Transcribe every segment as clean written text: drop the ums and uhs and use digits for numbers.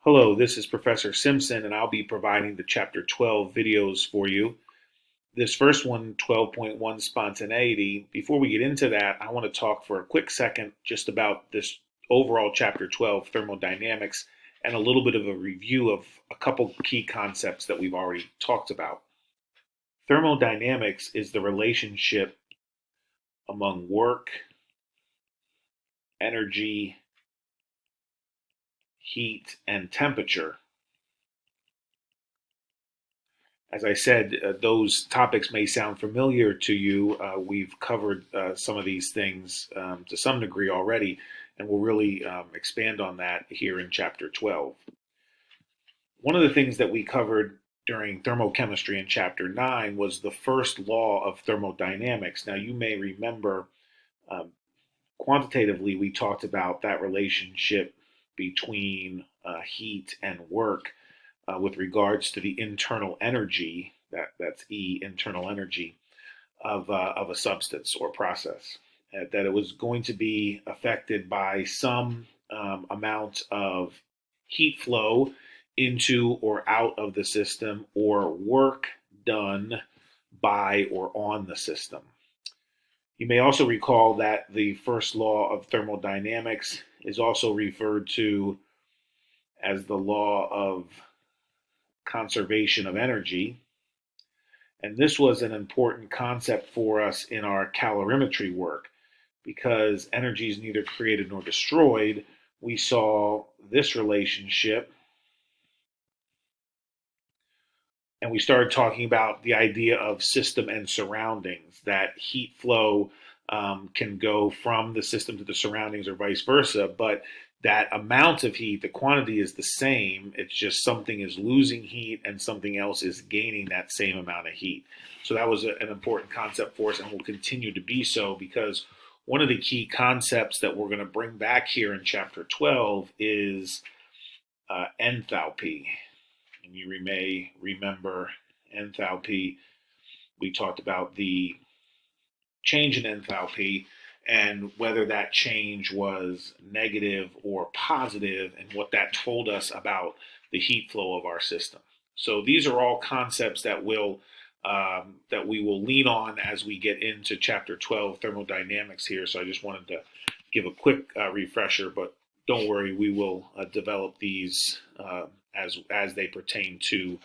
Hello, this is Professor Simpson, and I'll be providing the Chapter 12 videos for you. This first one, 12.1 Spontaneity. Before we get into that, I want to talk for a quick second just about this overall Chapter 12, Thermodynamics, and a little bit of a review of a couple key concepts that we've already talked about. Thermodynamics is the relationship among work, energy, heat, and temperature. As I said, those topics may sound familiar to you. We've covered some of these things to some degree already, and we'll really expand on that here in Chapter 12. One of the things that we covered during thermochemistry in Chapter 9 was the first law of thermodynamics. Now, you may remember um, quantitatively, we talked about that relationship between heat and work with regards to the internal energy, that's E, internal energy, of a substance or process, that it was going to be affected by some amount of heat flow into or out of the system or work done by or on the system. You may also recall that the first law of thermodynamics is also referred to as the law of conservation of energy. And this was an important concept for us in our calorimetry work because energy is neither created nor destroyed. We saw this relationship and we started talking about the idea of system and surroundings, that heat flow can go from the system to the surroundings or vice versa, but that amount of heat, the quantity is the same. It's just something is losing heat and something else is gaining that same amount of heat. So that was an important concept for us and will continue to be so because one of the key concepts that we're going to bring back here in Chapter 12 is enthalpy. And you may remember enthalpy. We talked about the change in enthalpy and whether that change was negative or positive and what that told us about the heat flow of our system. So these are all concepts that we will lean on as we get into Chapter 12 thermodynamics here. So I just wanted to give a quick refresher, but don't worry, we will develop these as they pertain to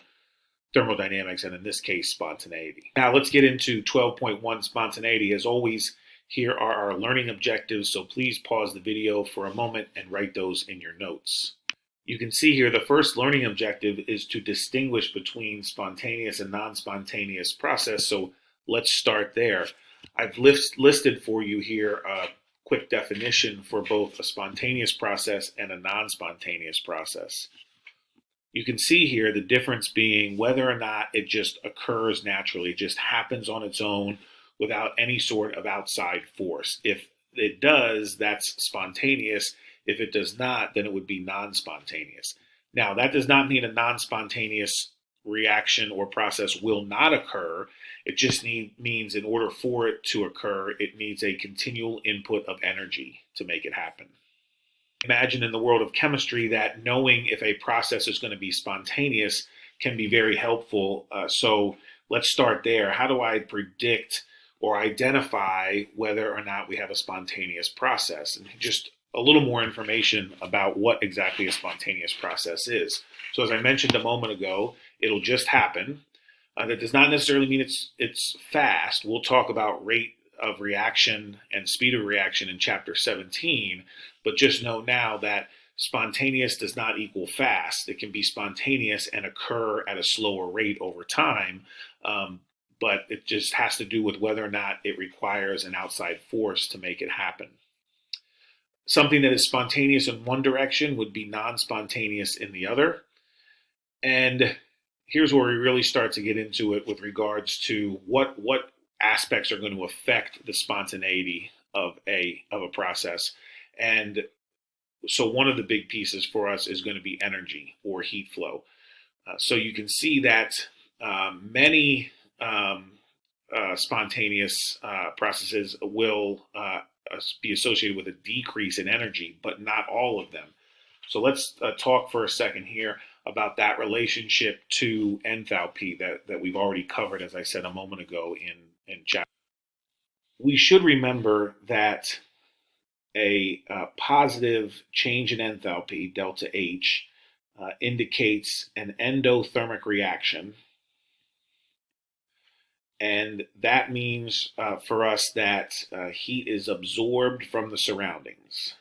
thermodynamics and in this case spontaneity. Now let's get into 12.1 spontaneity. As always, here are our learning objectives, so please pause the video for a moment and write those in your notes. You can see here the first learning objective is to distinguish between spontaneous and non-spontaneous process, so let's start there. I've listed for you here a quick definition for both a spontaneous process and a non-spontaneous process. You can see here the difference being whether or not it just occurs naturally, it just happens on its own without any sort of outside force. If it does, that's spontaneous. If it does not, then it would be non-spontaneous. Now, that does not mean a non-spontaneous reaction or process will not occur. It just means in order for it to occur, it needs a continual input of energy to make it happen. Imagine in the world of chemistry that knowing if a process is going to be spontaneous can be very helpful. So let's start there. How do I predict or identify whether or not we have a spontaneous process? And just a little more information about what exactly a spontaneous process is. So as I mentioned a moment ago, it'll just happen. That does not necessarily mean it's fast. We'll talk about rate of reaction and speed of reaction in Chapter 17, but just know now that spontaneous does not equal fast. It can be spontaneous and occur at a slower rate over time, but it just has to do with whether or not it requires an outside force to make it happen. Something that is spontaneous in one direction would be non-spontaneous in the other. And here's where we really start to get into it with regards to what aspects are going to affect the spontaneity of a process. And so one of the big pieces for us is going to be energy or heat flow. So you can see that many spontaneous processes will be associated with a decrease in energy, but not all of them. So let's talk for a second here about that relationship to enthalpy that we've already covered, as I said a moment ago in chapter. We should remember that a positive change in enthalpy, delta H, indicates an endothermic reaction. And that means for us that heat is absorbed from the surroundings.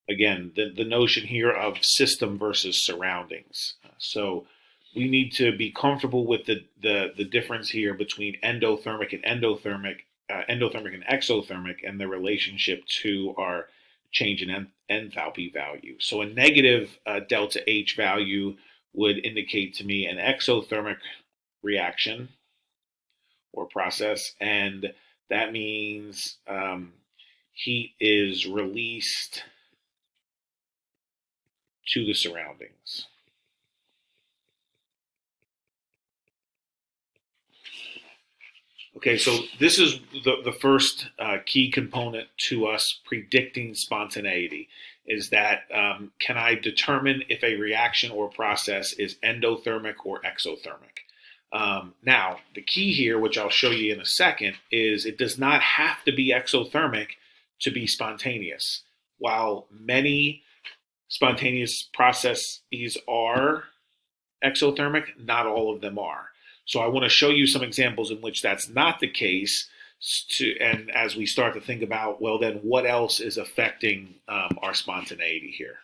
Again, the notion here of system versus surroundings. So we need to be comfortable with the difference here between endothermic and endothermic and exothermic, and the relationship to our change in enthalpy value. So a negative delta H value would indicate to me an exothermic reaction or process, and that means heat is released to the surroundings. Okay, so this is the first key component to us predicting spontaneity, is that can I determine if a reaction or process is endothermic or exothermic? Now, the key here, which I'll show you in a second, is it does not have to be exothermic to be spontaneous. While many spontaneous processes are exothermic, not all of them are. So I want to show you some examples in which that's not the case. And as we start to think about, well, then what else is affecting our spontaneity here?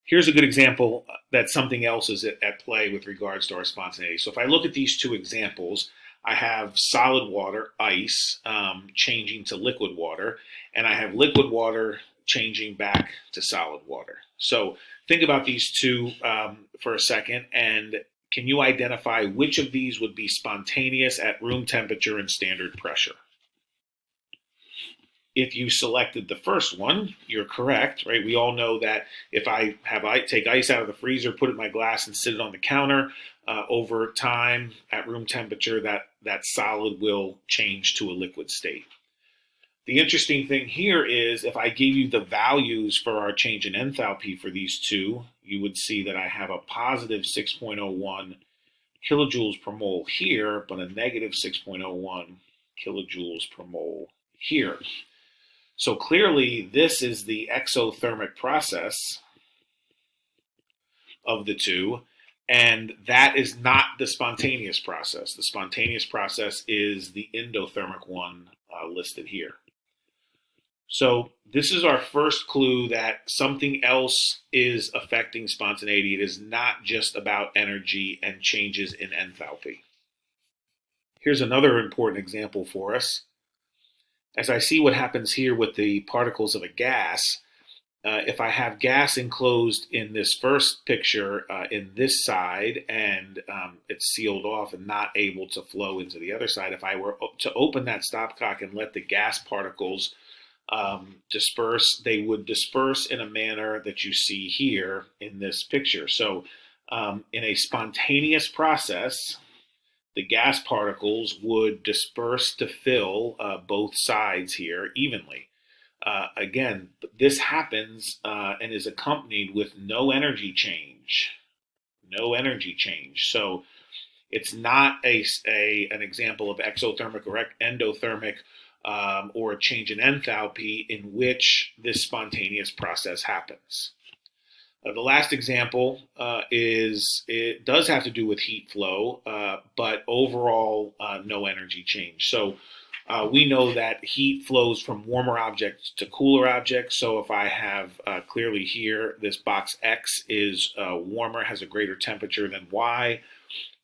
Here's a good example that something else is at play with regards to our spontaneity. So if I look at these two examples, I have solid water, ice, changing to liquid water, and I have liquid water changing back to solid water. So think about these two for a second, and can you identify which of these would be spontaneous at room temperature and standard pressure? If you selected the first one, you're correct, right? We all know that if I take ice out of the freezer, put it in my glass, and sit it on the counter, over time at room temperature, that solid will change to a liquid state. The interesting thing here is if I gave you the values for our change in enthalpy for these two, you would see that I have a positive 6.01 kilojoules per mole here, but a negative 6.01 kilojoules per mole here. So clearly, this is the exothermic process of the two, and that is not the spontaneous process. The spontaneous process is the endothermic one listed here. So this is our first clue that something else is affecting spontaneity. It is not just about energy and changes in enthalpy. Here's another important example for us. As I see what happens here with the particles of a gas, if I have gas enclosed in this first picture in this side, and it's sealed off and not able to flow into the other side, if I were to open that stopcock and let the gas particles disperse, they would disperse in a manner that you see here in this picture. So in a spontaneous process, the gas particles would disperse to fill both sides here evenly. Again, this happens and is accompanied with no energy change. No energy change. So it's not an example of exothermic or endothermic or a change in enthalpy in which this spontaneous process happens. The last example it does have to do with heat flow, but overall no energy change. So we know that heat flows from warmer objects to cooler objects. So if I have clearly here, this box X is warmer, has a greater temperature than Y.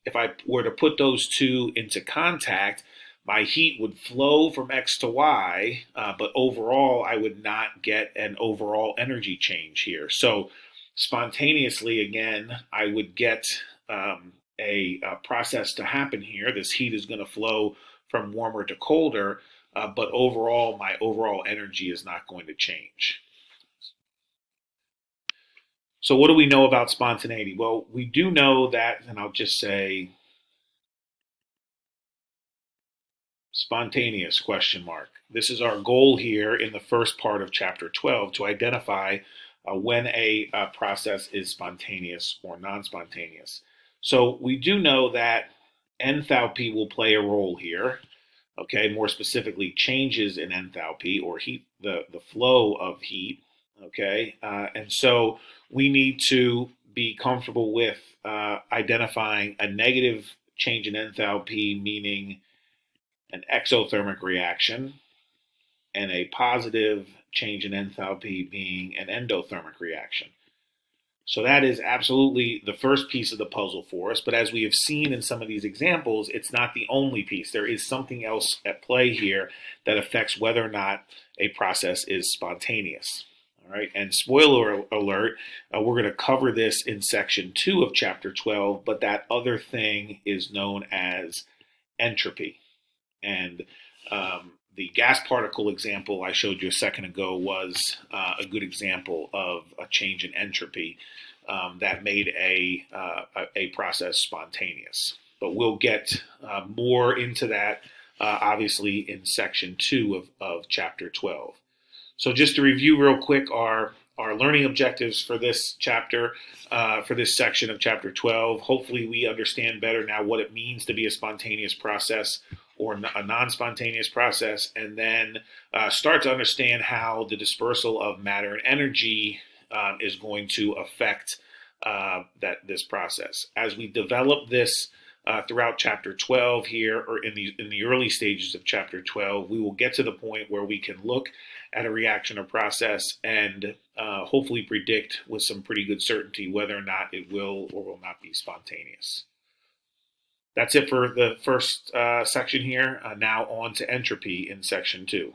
If I were to put those two into contact, my heat would flow from X to Y, but overall I would not get an overall energy change here. So spontaneously, again, I would get a process to happen here. This heat is going to flow from warmer to colder, but overall, my overall energy is not going to change. So what do we know about spontaneity? Well, we do know that, and I'll just say Spontaneous question mark. This is our goal here in the first part of chapter 12 to identify when a process is spontaneous or non-spontaneous. So we do know that enthalpy will play a role here. Okay, more specifically, changes in enthalpy or heat, the flow of heat. Okay, and so we need to be comfortable with identifying a negative change in enthalpy, meaning an exothermic reaction, and a positive change in enthalpy being an endothermic reaction. So that is absolutely the first piece of the puzzle for us. But as we have seen in some of these examples, it's not the only piece. There is something else at play here that affects whether or not a process is spontaneous. All right, and spoiler alert, we're going to cover this in section 2 of chapter 12, but that other thing is known as entropy. And the gas particle example I showed you a second ago was a good example of a change in entropy that made a process spontaneous. But we'll get more into that, obviously, in section 2 of chapter 12. So just to review real quick our learning objectives for this chapter, for this section of chapter 12. Hopefully we understand better now what it means to be a spontaneous process or a non-spontaneous process, and then start to understand how the dispersal of matter and energy is going to affect this process. As we develop this throughout chapter 12 here, or in the early stages of chapter 12, we will get to the point where we can look at a reaction or process and hopefully predict with some pretty good certainty whether or not it will or will not be spontaneous. That's it for the first section here. Now on to entropy in section 2.